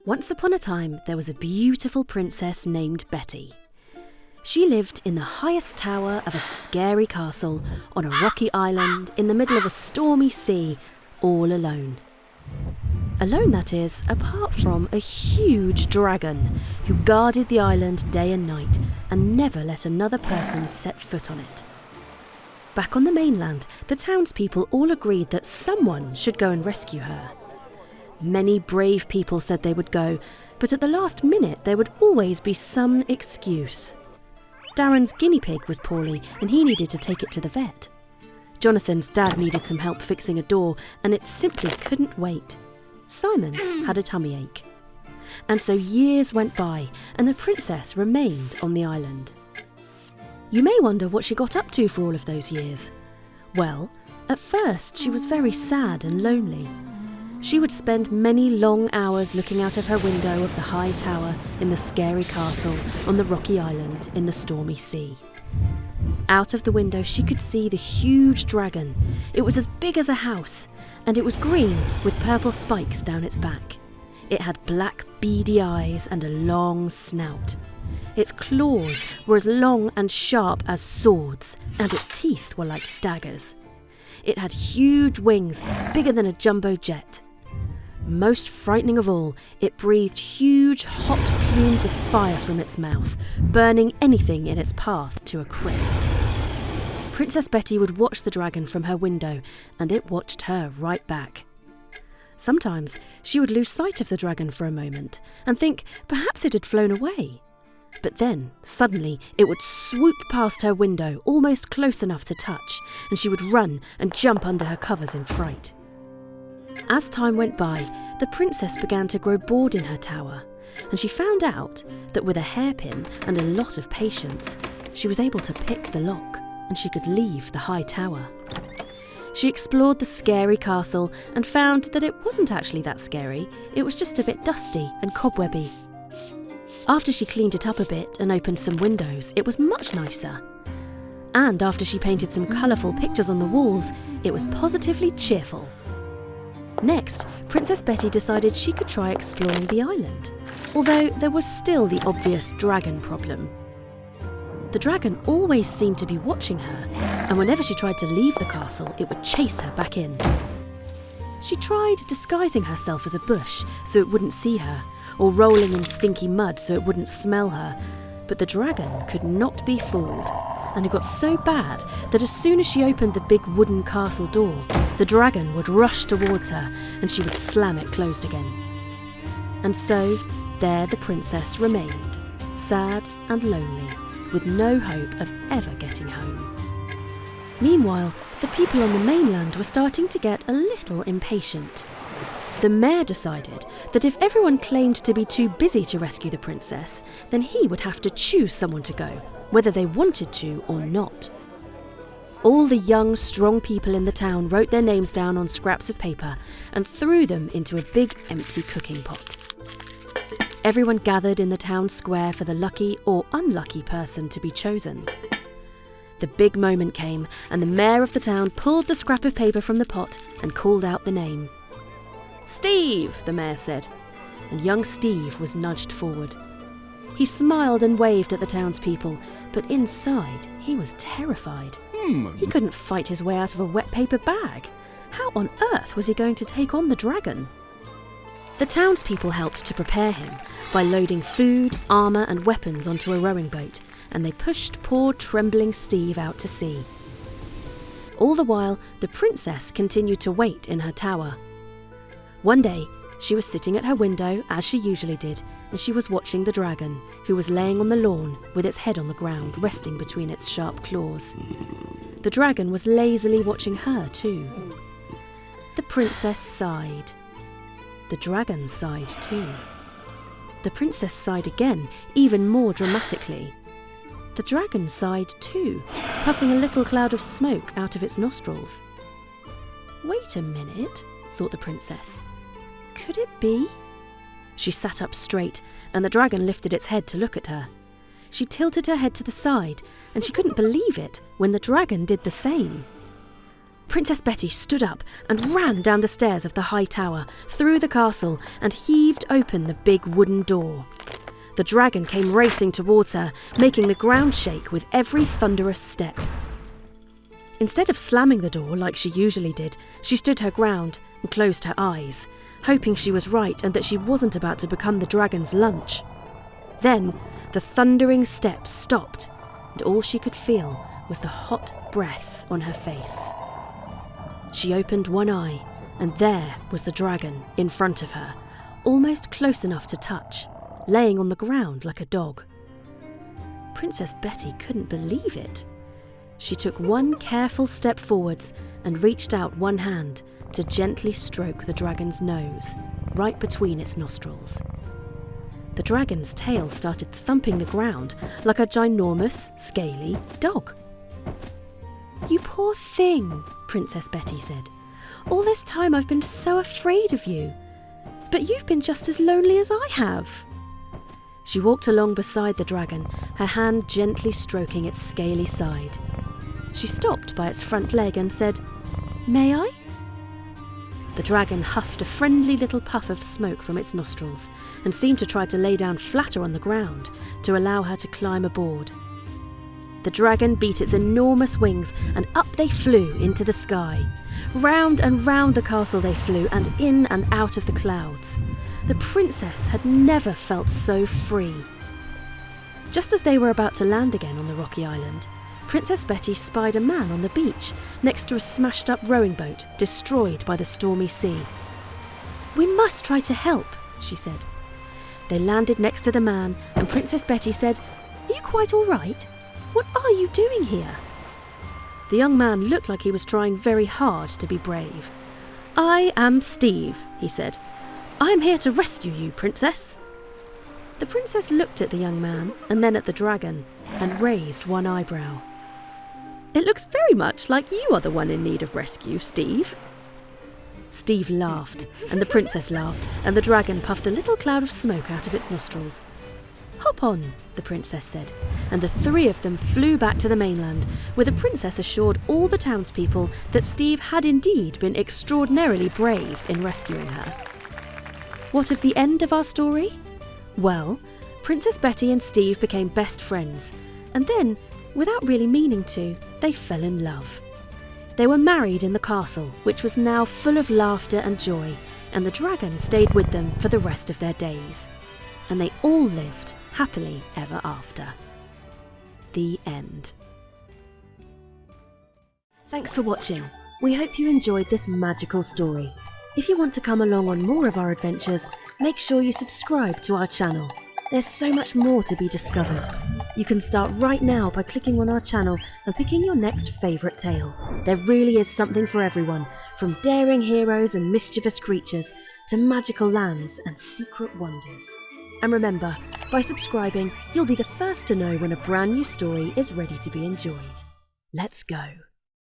Once upon a time, there was a beautiful princess named Betty. She lived in the highest tower of a scary castle on a rocky island in the middle of a stormy sea, all alone. Alone, that is, apart from a huge dragon who guarded the island day and night and never let another person set foot on it. Back on the mainland, the townspeople all agreed that someone should go and rescue her. Many brave people said they would go, but at the last minute there would always be some excuse. Darren's guinea pig was poorly and he needed to take it to the vet. Jonathan's dad needed some help fixing a door and it simply couldn't wait. Simon had a tummy ache. And so years went by and the princess remained on the island. You may wonder what she got up to for all of those years. Well, at first she was very sad and lonely. She would spend many long hours looking out of her window of the high tower in the scary castle on the rocky island in the stormy sea. Out of the window she could see the huge dragon. It was as big as a house, and it was green with purple spikes down its back. It had black beady eyes and a long snout. Its claws were as long and sharp as swords, and its teeth were like daggers. It had huge wings, bigger than a jumbo jet. Most frightening of all, it breathed huge, hot plumes of fire from its mouth, burning anything in its path to a crisp. Princess Betty would watch the dragon from her window, and it watched her right back. Sometimes she would lose sight of the dragon for a moment and think perhaps it had flown away. But then, suddenly, it would swoop past her window, almost close enough to touch, and she would run and jump under her covers in fright. As time went by, the princess began to grow bored in her tower, and she found out that with a hairpin and a lot of patience, she was able to pick the lock, and she could leave the high tower. She explored the scary castle and found that it wasn't actually that scary, it was just a bit dusty and cobwebby. After she cleaned it up a bit and opened some windows, it was much nicer. And after she painted some colourful pictures on the walls, it was positively cheerful. Next, Princess Betty decided she could try exploring the island, although there was still the obvious dragon problem. The dragon always seemed to be watching her, and whenever she tried to leave the castle, it would chase her back in. She tried disguising herself as a bush so it wouldn't see her, or rolling in stinky mud so it wouldn't smell her, but the dragon could not be fooled, and it got so bad that as soon as she opened the big wooden castle door, the dragon would rush towards her and she would slam it closed again. And so, there the princess remained, sad and lonely, with no hope of ever getting home. Meanwhile, the people on the mainland were starting to get a little impatient. The mayor decided that if everyone claimed to be too busy to rescue the princess, then he would have to choose someone to go, whether they wanted to or not. All the young, strong people in the town wrote their names down on scraps of paper and threw them into a big, empty cooking pot. Everyone gathered in the town square for the lucky or unlucky person to be chosen. The big moment came, and the mayor of the town pulled the scrap of paper from the pot and called out the name. "Steve," the mayor said, and young Steve was nudged forward. He smiled and waved at the townspeople, but inside he was terrified. He couldn't fight his way out of a wet paper bag. How on earth was he going to take on the dragon? The townspeople helped to prepare him by loading food, armour and weapons onto a rowing boat, and they pushed poor trembling Steve out to sea. All the while, the princess continued to wait in her tower. One day, she was sitting at her window, as she usually did, and she was watching the dragon, who was laying on the lawn with its head on the ground, resting between its sharp claws. The dragon was lazily watching her too. The princess sighed. The dragon sighed too. The princess sighed again, even more dramatically. The dragon sighed too, puffing a little cloud of smoke out of its nostrils. Wait a minute, thought the princess. Could it be? She sat up straight, and the dragon lifted its head to look at her. She tilted her head to the side, and she couldn't believe it when the dragon did the same. Princess Betty stood up and ran down the stairs of the high tower, through the castle, and heaved open the big wooden door. The dragon came racing towards her, making the ground shake with every thunderous step. Instead of slamming the door like she usually did, she stood her ground and closed her eyes, hoping she was right and that she wasn't about to become the dragon's lunch. Then the thundering steps stopped, and all she could feel was the hot breath on her face. She opened one eye, and there was the dragon in front of her, almost close enough to touch, laying on the ground like a dog. Princess Betty couldn't believe it. She took one careful step forwards and reached out one hand to gently stroke the dragon's nose, right between its nostrils. The dragon's tail started thumping the ground like a ginormous, scaly dog. "You poor thing," Princess Betty said. "All this time I've been so afraid of you. But you've been just as lonely as I have." She walked along beside the dragon, her hand gently stroking its scaly side. She stopped by its front leg and said, "May I?" The dragon huffed a friendly little puff of smoke from its nostrils and seemed to try to lay down flatter on the ground to allow her to climb aboard. The dragon beat its enormous wings and up they flew into the sky. Round and round the castle they flew and in and out of the clouds. The princess had never felt so free. Just as they were about to land again on the rocky island, Princess Betty spied a man on the beach next to a smashed-up rowing boat destroyed by the stormy sea. "We must try to help," she said. They landed next to the man, and Princess Betty said, "Are you quite all right? What are you doing here?" The young man looked like he was trying very hard to be brave. "I am Steve," he said. "I'm here to rescue you, Princess." The princess looked at the young man and then at the dragon and raised one eyebrow. "It looks very much like you are the one in need of rescue, Steve." Steve laughed, and the princess laughed, and the dragon puffed a little cloud of smoke out of its nostrils. "Hop on," the princess said, and the three of them flew back to the mainland, where the princess assured all the townspeople that Steve had indeed been extraordinarily brave in rescuing her. What of the end of our story? Well, Princess Betty and Steve became best friends, and then, without really meaning to, they fell in love. They were married in the castle, which was now full of laughter and joy, and the dragon stayed with them for the rest of their days. And they all lived happily ever after. The end. Thanks for watching. We hope you enjoyed this magical story. If you want to come along on more of our adventures, make sure you subscribe to our channel. There's so much more to be discovered. You can start right now by clicking on our channel and picking your next favourite tale. There really is something for everyone, from daring heroes and mischievous creatures to magical lands and secret wonders. And remember, by subscribing, you'll be the first to know when a brand new story is ready to be enjoyed. Let's go.